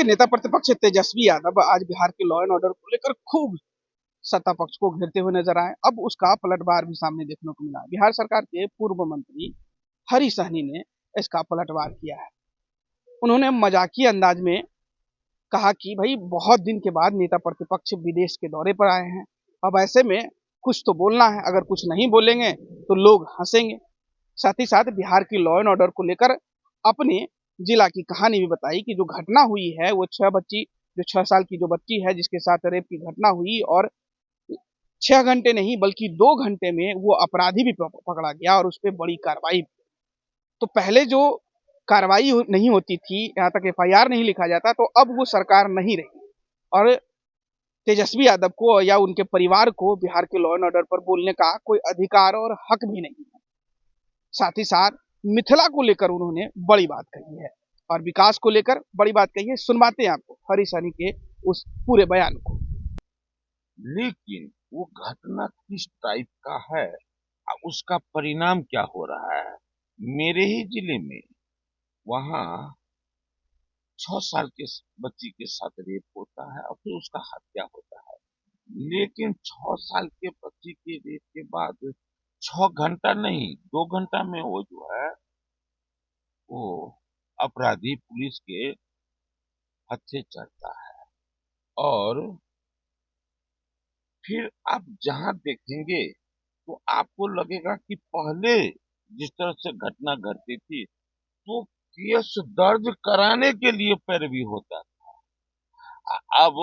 देखिए, नेता प्रतिपक्ष तेजस्वी यादव आज बिहार के लॉ एंड ऑर्डर को लेकर खूब सत्ता पक्ष को घेरते हुए नजर आए। अब उसका पलटवार भी सामने देखने को मिला। बिहार सरकार के पूर्व मंत्री हरी सहनी ने इसका पलटवार किया है। उन्होंने मजाकिया अंदाज में कहा कि भाई बहुत दिन के बाद नेता प्रतिपक्ष विदेश के दौरे पर आए हैं, अब ऐसे में कुछ तो बोलना है, अगर कुछ नहीं बोलेंगे तो लोग हंसेंगे। साथ ही साथ बिहार की लॉ एंड ऑर्डर को लेकर अपने जिला की कहानी भी बताई कि जो घटना हुई है वो जो 6 साल की जो बच्ची है जिसके साथ रेप की घटना हुई, और 6 घंटे नहीं बल्कि 2 घंटे में वो अपराधी भी पकड़ा गया और उस पर बड़ी कार्रवाई। तो पहले जो कार्रवाई नहीं होती थी, यहाँ तक FIR नहीं लिखा जाता, तो अब वो सरकार नहीं रही और तेजस्वी यादव को या उनके परिवार को बिहार के लॉ एंड ऑर्डर पर बोलने का कोई अधिकार और हक भी नहीं है। साथ ही साथ मिथिला को लेकर उन्होंने बड़ी बात कही है और विकास को लेकर बड़ी बात कही है। सुनवाते हैं आपको हरी सहनी के उस पूरे बयान को। लेकिन वो घटना किस टाइप का है और उसका परिणाम क्या हो रहा है। मेरे ही जिले में वहाँ 6 साल के बच्ची के साथ रेप होता है और फिर उसका हत्या होता है। लेकिन 6 साल के बच्ची के रेप के बाद 6 घंटा नहीं 2 घंटा में वो जो है वो अपराधी पुलिस के हत्थे चढ़ता है। और फिर आप जहाँ देखेंगे तो आपको लगेगा कि पहले जिस तरह से घटना घटती थी तो केस दर्ज कराने के लिए पैरवी होता था। अब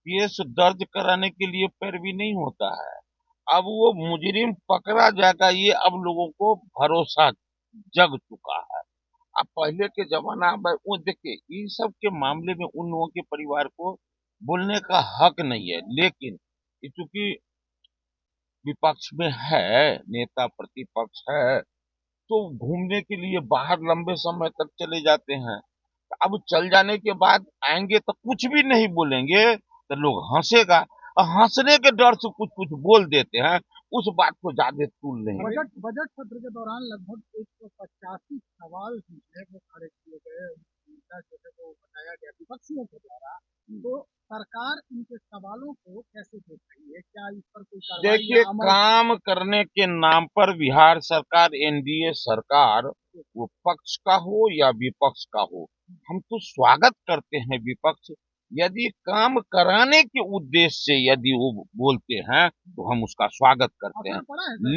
केस दर्ज कराने के लिए पैरवी नहीं होता है। अब वो मुजरिम पकड़ा जाएगा ये अब लोगों को भरोसा जग चुका है। अब पहले के जमाना में वो देखिए इन सब के मामले में उन लोगों के परिवार को बोलने का हक नहीं है। लेकिन चूंकि विपक्ष में है, नेता प्रतिपक्ष है, तो घूमने के लिए बाहर लंबे समय तक चले जाते हैं। अब चल जाने के बाद आएंगे तो कुछ भी नहीं बोलेंगे तो लोग हंसेगा और हंसने के डर से कुछ कुछ बोल देते हैं। उस बात को ज्यादा तूल नहीं। बजट सत्र के दौरान लगभग 185 सवाल जो है वो खड़े किए गए, वो बताया गया विपक्षियों के द्वारा। तो सरकार इनके सवालों को कैसे देख रही है, क्या इस पर कोई कार्रवाई? देखिए, काम करने के नाम पर बिहार सरकार, एनडीए सरकार, वो पक्ष का हो या विपक्ष का हो, हम तो स्वागत करते हैं विपक्ष। यदि काम कराने के उद्देश्य से यदि वो बोलते हैं तो हम उसका स्वागत करते हैं।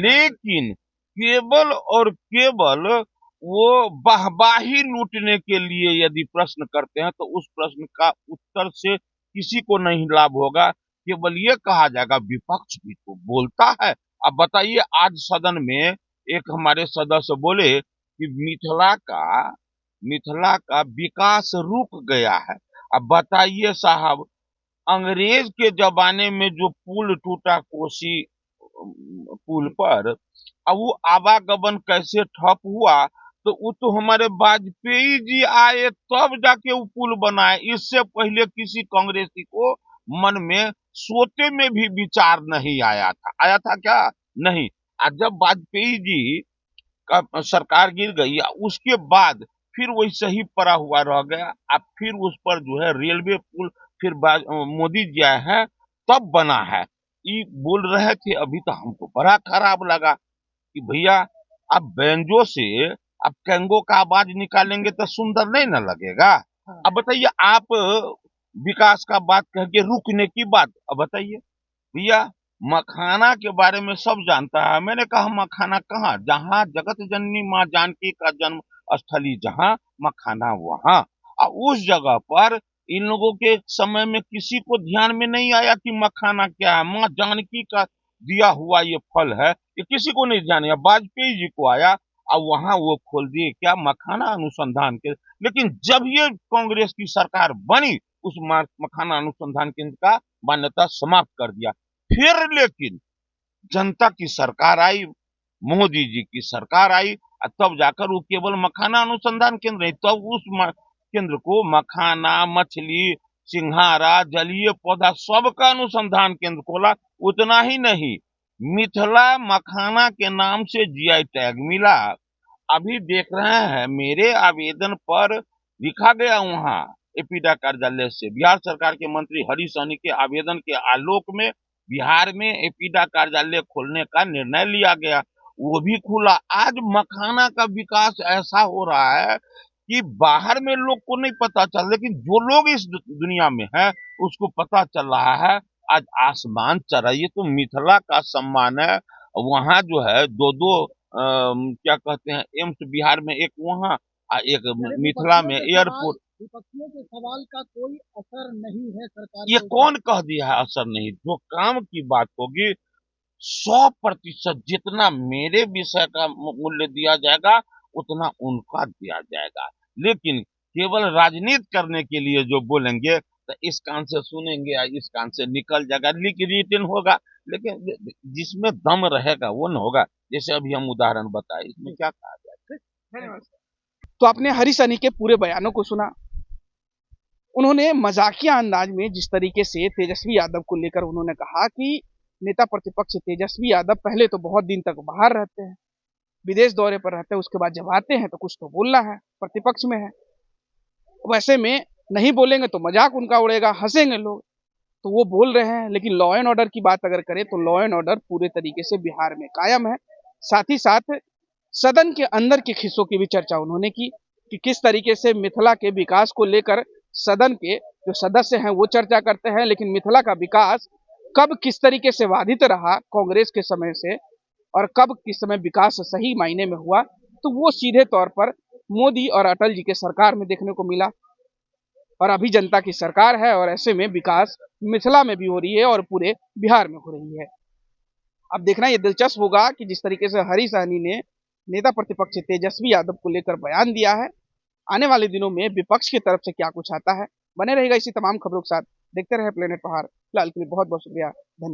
लेकिन केवल और केवल वो वाहवाही लूटने के लिए यदि प्रश्न करते हैं तो उस प्रश्न का उत्तर से किसी को नहीं लाभ होगा। केवल ये कहा जाएगा विपक्ष भी तो बोलता है। अब बताइए, आज सदन में एक हमारे सदस्य बोले कि मिथिला का विकास रुक गया है। अब बताइए साहब, अंग्रेज के जमाने में जो पुल टूटा कोसी पुल पर, अब वो आवागमन कैसे ठप हुआ, तो वो तो हमारे वाजपेयी जी आए तब जाके वो पुल बनाए। इससे पहले किसी कांग्रेसी को मन में सोते में भी विचार नहीं आया था। आया था क्या? नहीं। और जब वाजपेयी जी का सरकार गिर गई उसके बाद फिर वैसे ही पड़ा हुआ रह गया। अब फिर उस पर जो है रेलवे पुल फिर मोदी जी आए हैं तब बना है। ये बोल रहे थे अभी तो हमको बड़ा खराब लगा कि भैया अब बैंजो से अब कैंगो का आवाज निकालेंगे तो सुंदर नहीं ना लगेगा। अब बताइए, आप विकास का बात कह के रुकने की बात, अब बताइए भैया, मखाना के बारे में सब जानता है। मैंने कहा मखाना कहाँ? जहाँ जगत जननी माँ जानकी का जन्म स्थली जहाँ, मखाना वहाँ। और उस जगह पर इन लोगों के समय में किसी को ध्यान में नहीं आया कि मखाना क्या है। माँ जानकी का दिया हुआ ये फल है, ये किसी को नहीं ध्यान आया। वाजपेयी जी को आया और वहां वो खोल दिए क्या, मखाना अनुसंधान केंद्र। लेकिन जब ये कांग्रेस की सरकार बनी उस मखाना अनुसंधान केंद्र का मान्यता समाप्त कर दिया। फिर लेकिन जनता की सरकार आई, मोदी जी की सरकार आई, तब जाकर वो केवल मखाना अनुसंधान केंद्र नहीं, तब उस केंद्र को मखाना, मछली, सिंघारा, जलीय पौधा सबका अनुसंधान केंद्र खोला। उतना ही नहीं, मिथिला मखाना के नाम से GI टैग मिला। अभी देख रहे हैं मेरे आवेदन पर लिखा गया वहां एपीडा कार्यालय से। बिहार सरकार के मंत्री हरीश सहनी के आवेदन के आलोक में बिहार में एपीडा कार्यालय खोलने का निर्णय लिया गया, वो भी खुला। आज मखाना का विकास ऐसा हो रहा है कि बाहर में लोग को नहीं पता चल, लेकिन जो लोग इस दुनिया में है उसको पता चल रहा है। आज आसमान चढ़ा, ये तो मिथिला का सम्मान है। वहाँ जो है दो क्या कहते हैं एम्स बिहार में, एक वहाँ एक यानी मिथिला में एयरपोर्ट। विपक्षियों के सवाल का कोई असर नहीं है सरकार ये के ऊपर। कौन कह दिया है असर नहीं? जो काम की बात होगी 100% जितना मेरे विषय का मूल्य दिया जाएगा उतना उनका दिया जाएगा। लेकिन केवल राजनीति करने के लिए जो बोलेंगे तो इस कान से सुनेंगे या इस कान से निकल जाएगा, रिटर्न होगा, लेकिन जिसमें दम रहेगा वो न होगा। जैसे अभी हम उदाहरण बताए, इसमें क्या कहा जाए। तो आपने हरीश सहनी के पूरे बयानों को सुना। उन्होंने मजाकिया अंदाज में जिस तरीके से तेजस्वी यादव को लेकर उन्होंने कहा कि नेता प्रतिपक्ष तेजस्वी यादव पहले तो बहुत दिन तक बाहर रहते हैं, विदेश दौरे पर रहते हैं, उसके बाद जब आते हैं तो कुछ तो बोलना है, प्रतिपक्ष में है, वैसे में नहीं बोलेंगे तो मजाक उनका उड़ेगा, हंसेंगे लोग, तो वो बोल रहे हैं। लेकिन लॉ एंड ऑर्डर की बात अगर करें तो लॉ एंड ऑर्डर पूरे तरीके से बिहार में कायम है। साथ ही साथ सदन के अंदर के हिस्सों की भी चर्चा उन्होंने की कि किस तरीके से मिथिला के विकास को लेकर सदन के जो सदस्य हैं वो चर्चा करते हैं, लेकिन मिथिला का विकास कब किस तरीके से बाधित रहा कांग्रेस के समय से और कब किस समय विकास सही मायने में हुआ, तो वो सीधे तौर पर मोदी और अटल जी के सरकार में देखने को मिला। और अभी जनता की सरकार है और ऐसे में विकास मिथिला में भी हो रही है और पूरे बिहार में हो रही है। अब देखना ये दिलचस्प होगा कि जिस तरीके से हरीश सहनी ने नेता प्रतिपक्ष तेजस्वी यादव को लेकर बयान दिया है, आने वाले दिनों में विपक्ष की तरफ से क्या कुछ आता है। बने रहेगा इसी तमाम खबरों के साथ, देखते रहे प्लेनेट पहाड़। फिलहाल के लिए बहुत बहुत शुक्रिया, धन्यवाद।